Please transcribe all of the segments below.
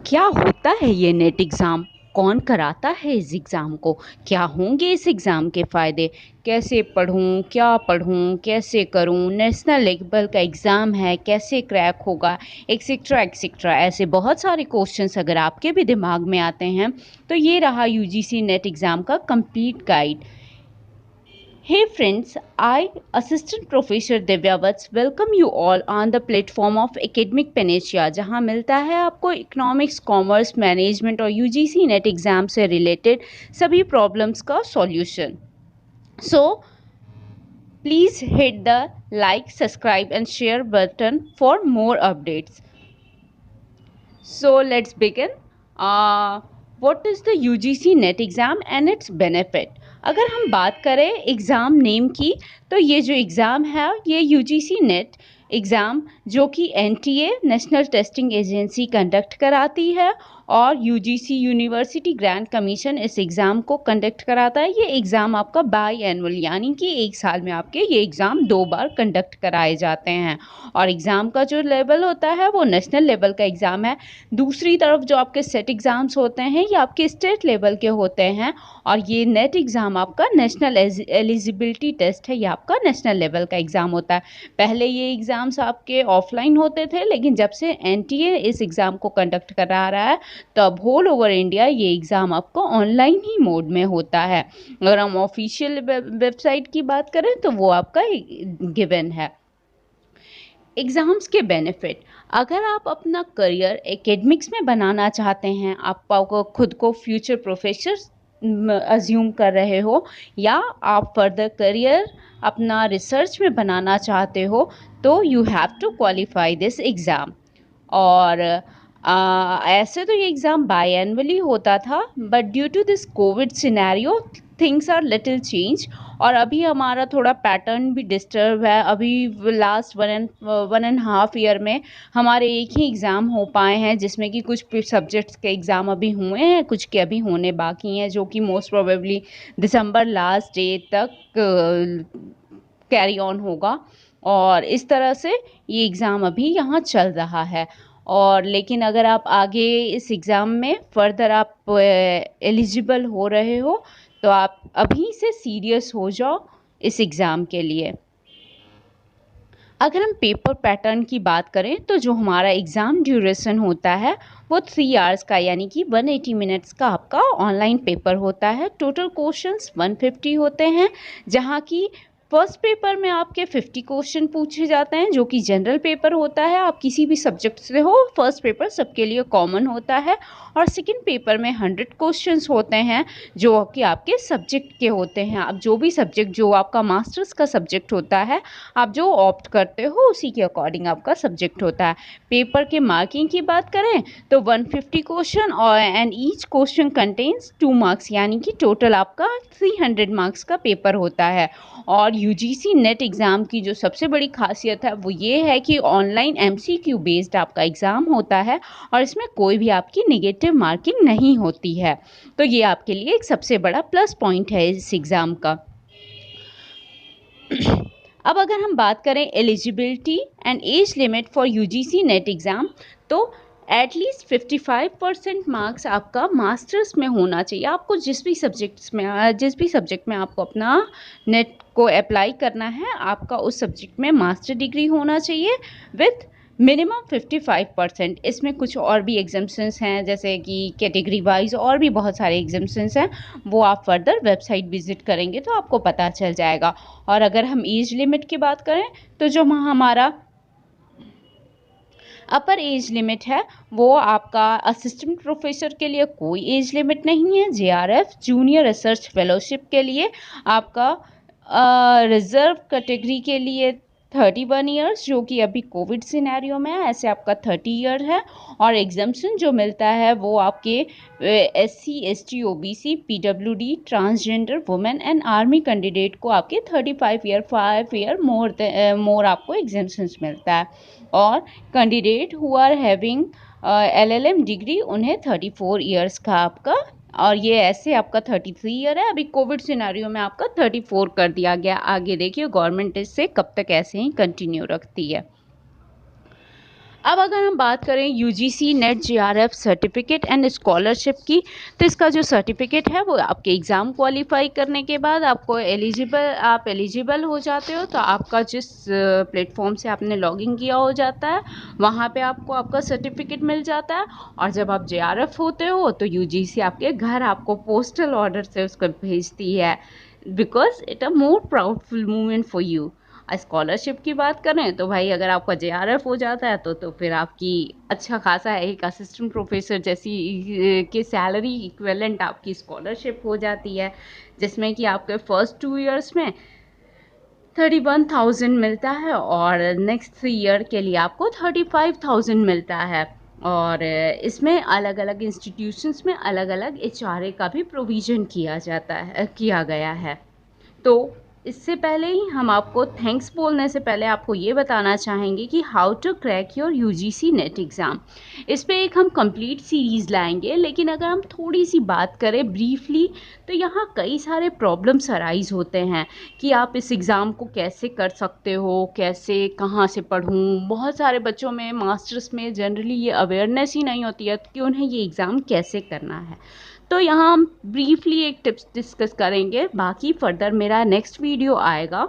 क्या होता है ये नेट एग्ज़ाम? कौन कराता है इस एग्ज़ाम को? क्या होंगे इस एग्ज़ाम के फ़ायदे? कैसे पढ़ूँ? क्या पढ़ूँ? कैसे करूँ? नेशनल लेवल का एग्ज़ाम है, कैसे क्रैक होगा? एक्सेट्रा एक्सेट्रा ऐसे बहुत सारे क्वेश्चंस अगर आपके भी दिमाग में आते हैं, तो ये रहा यूजीसी नेट एग्ज़ाम का complete guide. Hey friends, I, Assistant Professor Divya Vats, welcome you all on the platform of Academic Panacea, जहाँ मिलता है आपको इकोनॉमिक्स, कॉमर्स, मैनेजमेंट और यूजीसी नेट एग्ज़ाम से रिलेटेड सभी प्रॉब्लम्स का solution. So, please hit the like, subscribe and share button for more updates. So, let's begin. What is the UGC NET exam and its benefit? अगर हम बात करें exam name की, तो ये जो एग्ज़ाम है ये यूजीसी नेट एग्ज़ाम जो कि NTA national testing agency conduct कराती है और यूजीसी यूनिवर्सिटी ग्रांट कमीशन इस एग्ज़ाम को कंडक्ट कराता है। ये एग्ज़ाम आपका बाई एनुअल यानी कि एक साल में आपके ये एग्ज़ाम 2 बार कंडक्ट कराए जाते हैं और एग्ज़ाम का जो लेवल होता है वो नेशनल लेवल का एग्ज़ाम है। दूसरी तरफ जो आपके सेट एग्ज़ाम्स होते हैं ये आपके स्टेट लेवल के होते हैं और ये नेट एग्ज़ाम आपका नेशनल एलिजिबिलिटी टेस्ट है, ये आपका नेशनल लेवल का एग्ज़ाम होता है। पहले ये एग्ज़ाम्स आपके ऑफलाइन होते थे, लेकिन जब से एनटीए इस एग्ज़ाम को कंडक्ट करा रहा है तब होल ओवर इंडिया ये एग्ज़ाम आपको ऑनलाइन ही मोड में होता है। अगर हम ऑफिशियल वेबसाइट की बात करें तो वो आपका गिवन है। एग्ज़ाम्स के बेनिफिट, अगर आप अपना करियर एकेडमिक्स में बनाना चाहते हैं, आप खुद को फ्यूचर प्रोफेसर अज्यूम कर रहे हो या आप फर्दर करियर अपना रिसर्च में बनाना चाहते हो, तो you have to qualify this exam. और ऐसे तो ये एग्ज़ाम बाई एनुअली होता था, but due to this COVID scenario things are little change और अभी हमारा थोड़ा पैटर्न भी डिस्टर्ब है। अभी last one and half year में हमारे एक ही एग्ज़ाम हो पाए हैं, जिसमें कि कुछ सब्जेक्ट्स के एग्ज़ाम अभी हुए हैं, कुछ के अभी होने बाकी हैं, जो कि मोस्ट प्रोबेबली दिसंबर लास्ट डे तक कैरी ऑन होगा। और इस तरह से ये एग्ज़ाम अभी यहाँ चल रहा है। और लेकिन अगर आप आगे इस एग्ज़ाम में फर्दर आप एलिजिबल हो रहे हो तो आप अभी से सीरियस हो जाओ इस एग्ज़ाम के लिए। अगर हम पेपर पैटर्न की बात करें तो जो हमारा एग्ज़ाम ड्यूरेशन होता है वो 3 आवर्स का यानी कि 180 मिनट्स का आपका ऑनलाइन पेपर होता है। टोटल क्वेश्चंस 150 होते हैं, जहां की फर्स्ट पेपर में आपके 50 क्वेश्चन पूछे जाते हैं जो कि जनरल पेपर होता है। आप किसी भी सब्जेक्ट से हो, फर्स्ट पेपर सबके लिए कॉमन होता है। और सेकंड पेपर में 100 क्वेश्चंस होते हैं जो कि आपके सब्जेक्ट के होते हैं। आप जो भी सब्जेक्ट, जो आपका मास्टर्स का सब्जेक्ट होता है, आप जो ऑप्ट करते हो उसी के अकॉर्डिंग आपका सब्जेक्ट होता है। पेपर के मार्किंग की बात करें तो 150 क्वेश्चन और and each question contains 2 marks यानी कि टोटल आपका 300 मार्क्स का पेपर होता है। और यूजीसी नेट एग्ज़ाम की जो सबसे बड़ी खासियत है वो ये है कि ऑनलाइन एमसीक्यू बेस्ड आपका एग्ज़ाम होता है और इसमें कोई भी आपकी नेगेटिव मार्किंग नहीं होती है। तो ये आपके लिए एक सबसे बड़ा प्लस पॉइंट है इस एग्ज़ाम का। अब अगर हम बात करें eligibility and age limit for UGC NET exam, तो एटलीस्ट 55% मार्क्स आपका मास्टर्स में होना चाहिए। आपको जिस भी सब्जेक्ट में आपको अपना नेट को अप्लाई करना है, आपका उस सब्जेक्ट में मास्टर डिग्री होना चाहिए विथ मिनिमम 55%। इसमें कुछ और भी एग्जाम्शंस हैं, जैसे कि कैटेगरी वाइज और भी बहुत सारे एग्जाम्शंस हैं, वो आप फर्दर वेबसाइट विजिट करेंगे तो आपको पता चल जाएगा। और अगर हम एज लिमिट की बात करें तो जो हमारा अपर एज लिमिट है वो आपका असिस्टेंट प्रोफेसर के लिए कोई एज लिमिट नहीं है। जेआरएफ जूनियर रिसर्च फेलोशिप के लिए आपका रिजर्व कैटेगरी के लिए 31 ईयर्स, जो कि अभी कोविड सिनेरियो में है, ऐसे आपका 30 ईयर है। और एग्जाम्शन जो मिलता है वो आपके SC ST OBC PWD transgender women and army candidate को आपके 35 ईयर 5 ईयर मोर आपको एग्जाम्शंस मिलता है। और candidate who are having LLM degree उन्हें 34 ईयर्स का आपका, और ये ऐसे आपका 33 ईयर है, अभी कोविड सिनेरियो में आपका 34 कर दिया गया। आगे देखिए गवर्नमेंट इससे कब तक ऐसे ही कंटिन्यू रखती है। अब अगर हम बात करें UGC net JRF certificate and scholarship की, तो इसका जो सर्टिफिकेट है वो आपके एग्ज़ाम क्वालिफाई करने के बाद आप एलिजिबल हो जाते हो। तो आपका जिस प्लेटफॉर्म से आपने लॉगिन किया हो जाता है वहाँ पे आपको आपका सर्टिफिकेट मिल जाता है। और जब आप जेआरएफ होते हो तो यूजीसी आपके घर आपको पोस्टल ऑर्डर से उसको भेजती है, because it a more proudful moment for you. Scholarship की बात करें तो भाई अगर आपका जेआरएफ हो जाता है तो फिर आपकी अच्छा खासा है एक असिस्टेंट प्रोफेसर जैसी की सैलरी इक्विवेलेंट आपकी स्कॉलरशिप हो जाती है, जिसमें कि आपके फर्स्ट 2 इयर्स में 31,000 मिलता है और नेक्स्ट 3 ईयर के लिए आपको 35,000 मिलता है। और इसमें अलग अलग इंस्टीट्यूशंस में अलग अलग एचआरए का भी प्रोविज़न किया गया है। तो इससे पहले ही हम आपको थैंक्स बोलने से पहले आपको ये बताना चाहेंगे कि how to crack your UGC NET exam. इस पे एक हम कंप्लीट सीरीज़ लाएंगे, लेकिन अगर हम थोड़ी सी बात करें ब्रीफली तो यहाँ कई सारे प्रॉब्लम्स अराइज होते हैं कि आप इस एग्ज़ाम को कैसे कर सकते हो, कैसे कहाँ से पढ़ूँ। बहुत सारे बच्चों में मास्टर्स में जनरली ये अवेयरनेस ही नहीं होती है कि उन्हें ये एग्ज़ाम कैसे करना है। तो यहाँ हम ब्रीफली एक टिप्स डिस्कस करेंगे, बाकी फर्दर मेरा नेक्स्ट वीडियो आएगा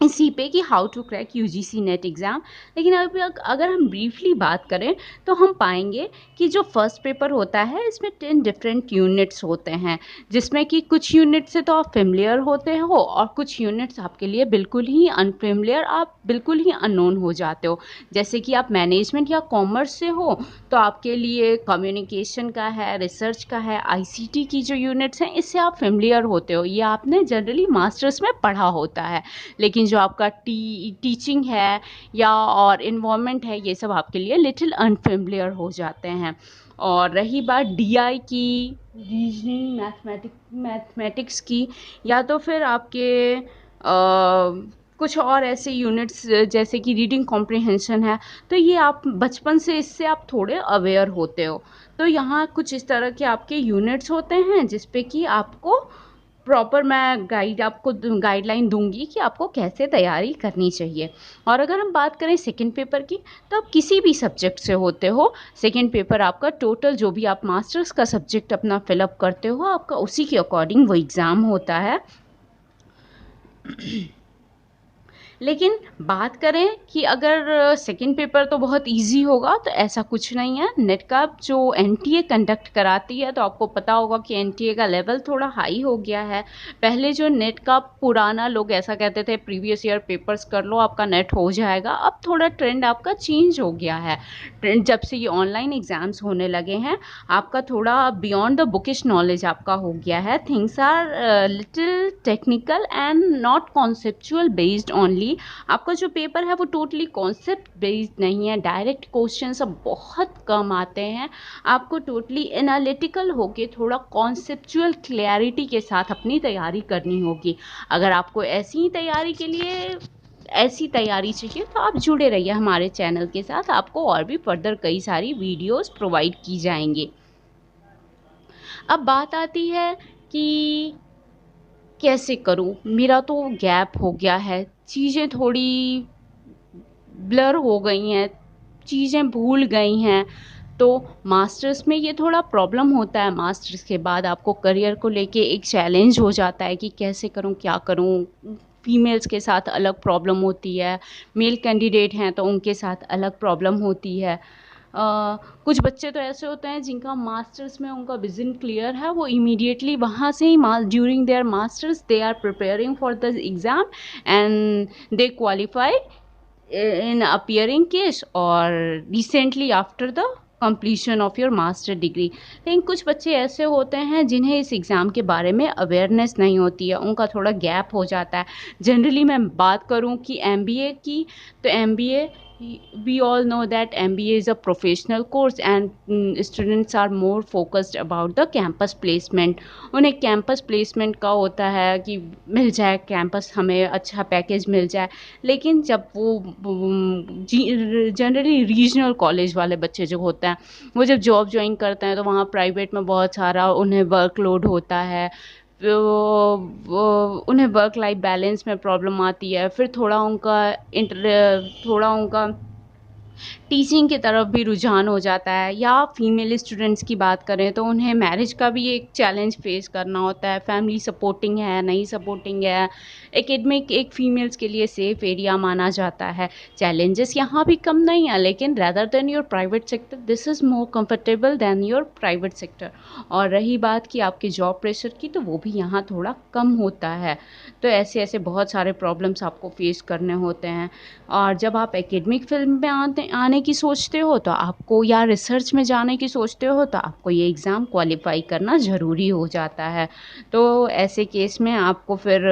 इसी पे कि how to crack UGC NET exam. लेकिन अगर हम ब्रीफली बात करें तो हम पाएंगे कि जो फर्स्ट पेपर होता है इसमें 10 डिफरेंट यूनिट्स होते हैं, जिसमें कि कुछ यूनिट से तो आप फेमिलियर होते हो और कुछ यूनिट्स आपके लिए बिल्कुल ही अनफेमिलियर, आप बिल्कुल ही अननोन हो जाते हो। जैसे कि आप मैनेजमेंट या कॉमर्स से हो तो आपके लिए कम्युनिकेशन का है, रिसर्च का है, आईसीटी की जो यूनिट्स हैं इससे आप फेमिलियर होते हो, ये आपने जनरली मास्टर्स में पढ़ा होता है। लेकिन जो आपका टीचिंग है या और इन्वायरमेंट है ये सब आपके लिए लिटिल अनफेमिलियर हो जाते हैं। और रही बात डीआई की, रीजनिंग मैथमेटिक्स की, या तो फिर आपके कुछ और ऐसे यूनिट्स जैसे कि रीडिंग कॉम्प्रिहेंशन है, तो ये आप बचपन से इससे आप थोड़े अवेयर होते हो। तो यहाँ कुछ इस तरह के आपके यूनिट्स होते हैं जिस पे कि आपको प्रॉपर मैं गाइडलाइन दूंगी कि आपको कैसे तैयारी करनी चाहिए। और अगर हम बात करें सेकंड पेपर की, तो आप किसी भी सब्जेक्ट से होते हो, सेकंड पेपर आपका टोटल जो भी आप मास्टर्स का सब्जेक्ट अपना फिलअप करते हो आपका उसी के अकॉर्डिंग वो एग्ज़ाम होता है। लेकिन बात करें कि अगर सेकंड पेपर तो बहुत इजी होगा, तो ऐसा कुछ नहीं है। नेट का जो एनटीए कंडक्ट कराती है, तो आपको पता होगा कि एनटीए का लेवल थोड़ा हाई हो गया है। पहले जो नेट का पुराना लोग ऐसा कहते थे प्रीवियस ईयर पेपर्स कर लो आपका नेट हो जाएगा, अब थोड़ा ट्रेंड आपका चेंज हो गया है। ट्रेंड जब से ये ऑनलाइन एग्ज़ाम्स होने लगे हैं, आपका थोड़ा बियॉन्ड द बुकिश नॉलेज आपका हो गया है। Things are little technical and not conceptual based only. आपका जो पेपर है वो टोटली कॉन्सेप्ट बेस्ड नहीं है, डायरेक्ट क्वेश्चन सब बहुत कम आते हैं। आपको टोटली एनालिटिकल होके थोड़ा कॉन्सेप्चुअल क्लैरिटी के साथ अपनी तैयारी करनी होगी। अगर आपको ऐसी तैयारी चाहिए तो आप जुड़े रहिए हमारे चैनल के साथ, आपको और भी फर्दर कई सारी वीडियोस प्रोवाइड की जाएंगी। अब बात आती है कि कैसे करूं, मेरा तो गैप हो गया है, चीज़ें थोड़ी ब्लर हो गई हैं, चीज़ें भूल गई हैं। तो मास्टर्स में ये थोड़ा प्रॉब्लम होता है। मास्टर्स के बाद आपको करियर को लेके एक चैलेंज हो जाता है कि कैसे करूं, क्या करूं। फीमेल्स के साथ अलग प्रॉब्लम होती है, मेल कैंडिडेट हैं तो उनके साथ अलग प्रॉब्लम होती है। कुछ बच्चे तो ऐसे होते हैं जिनका मास्टर्स में उनका विजन क्लियर है, वो इमीडिएटली वहाँ से ही during their masters they are preparing for the exam and they qualify in appearing case or recently after the completion of your master degree। लेकिन कुछ बच्चे ऐसे होते हैं जिन्हें इस एग्ज़ाम के बारे में अवेयरनेस नहीं होती है, उनका थोड़ा गैप हो जाता है। जनरली मैं बात करूं कि MBA की, तो MBA we all know that MBA is a professional course and students are more focused about the campus placement। उन्हें कैंपस प्लेसमेंट का होता है कि मिल जाए कैंपस, हमें अच्छा पैकेज मिल जाए। लेकिन जब वो जनरली रीजनल कॉलेज वाले बच्चे जो होते हैं वो जब जॉब ज्वाइन करते हैं तो वहाँ प्राइवेट में बहुत सारा उन्हें वर्कलोड होता है, उन्हें वर्क लाइफ बैलेंस में प्रॉब्लम आती है। फिर थोड़ा उनका टीचिंग की तरफ भी रुझान हो जाता है। या फीमेल स्टूडेंट्स की बात करें तो उन्हें मैरिज का भी एक चैलेंज फेस करना होता है, फैमिली सपोर्टिंग है नहीं सपोर्टिंग है। एकेडमिक एक फीमेल्स के लिए सेफ एरिया माना जाता है। चैलेंजेस यहाँ भी कम नहीं है, लेकिन rather than your private sector this is more comfortable than your private sector. और रही बात कि आपके जॉब प्रेशर की, तो वो भी यहाँ थोड़ा कम होता है। तो ऐसे ऐसे बहुत सारे प्रॉब्लम्स आपको फेस करने होते हैं। और जब आप एकेडमिक फील्ड में आने की सोचते हो तो आपको, या रिसर्च में जाने की सोचते हो तो आपको ये एग्ज़ाम क्वालिफाई करना ज़रूरी हो जाता है। तो ऐसे केस में आपको फिर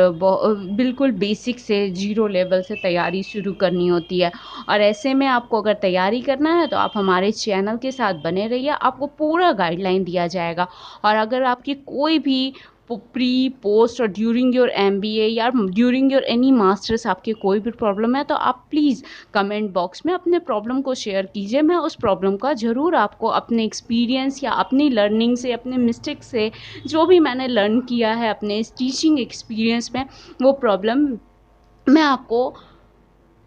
बिल्कुल बेसिक से ज़ीरो लेवल से तैयारी शुरू करनी होती है। और ऐसे में आपको अगर तैयारी करना है तो आप हमारे चैनल के साथ बने रहिए, आपको पूरा गाइडलाइन दिया जाएगा। और अगर आपकी कोई भी प्री पोस्ट और ड्यूरिंग योर एमबीए या ड्यूरिंग योर एनी मास्टर्स आपकी कोई भी प्रॉब्लम है तो आप प्लीज़ कमेंट बॉक्स में अपने प्रॉब्लम को शेयर कीजिए। मैं उस प्रॉब्लम का ज़रूर आपको अपने एक्सपीरियंस या अपनी लर्निंग से, अपने मिस्टेक से, जो भी मैंने लर्न किया है अपने इस टीचिंग एक्सपीरियंस में, वो प्रॉब्लम मैं आपको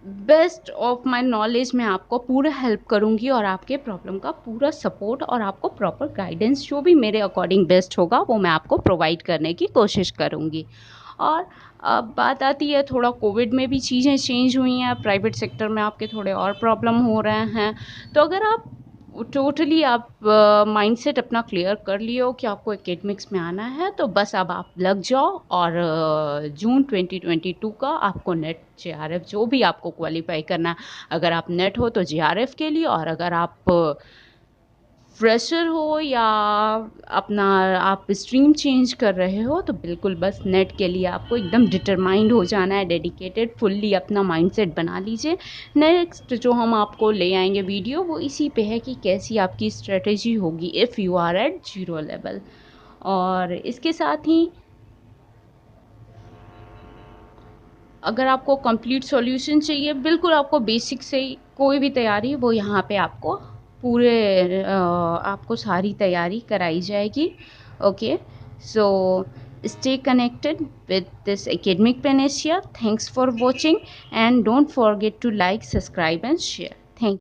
बेस्ट ऑफ माय नॉलेज में आपको पूरा हेल्प करूंगी और आपके प्रॉब्लम का पूरा सपोर्ट और आपको प्रॉपर गाइडेंस जो भी मेरे अकॉर्डिंग बेस्ट होगा वो मैं आपको प्रोवाइड करने की कोशिश करूंगी। और अब बात आती है, थोड़ा कोविड में भी चीज़ें चेंज हुई हैं, प्राइवेट सेक्टर में आपके थोड़े और प्रॉब्लम हो रहे हैं। तो अगर आप टोटली आप माइंडसेट अपना क्लियर कर लिए हो कि आपको एकेडमिक्स में आना है, तो बस अब आप लग जाओ। और जून 2022 का आपको नेट जेआरएफ जो भी आपको क्वालिफाई करना है, अगर आप नेट हो तो जेआरएफ के लिए, और अगर आप फ्रेशर हो या अपना आप स्ट्रीम चेंज कर रहे हो तो बिल्कुल बस नेट के लिए आपको एकदम डिटरमाइंड हो जाना है, डेडिकेटेड फुल्ली अपना माइंडसेट बना लीजिए। नेक्स्ट जो हम आपको ले आएंगे वीडियो वो इसी पे है कि कैसी आपकी स्ट्रेटेजी होगी if you are at zero level. और इसके साथ ही अगर आपको कंप्लीट सॉल्यूशन चाहिए, बिल्कुल आपको बेसिक से कोई भी तैयारी वो यहाँ पे आपको आपको सारी तैयारी कराई जाएगी। Okay, so stay connected with this academic panacea. Thanks for watching and don't forget to like, subscribe and share.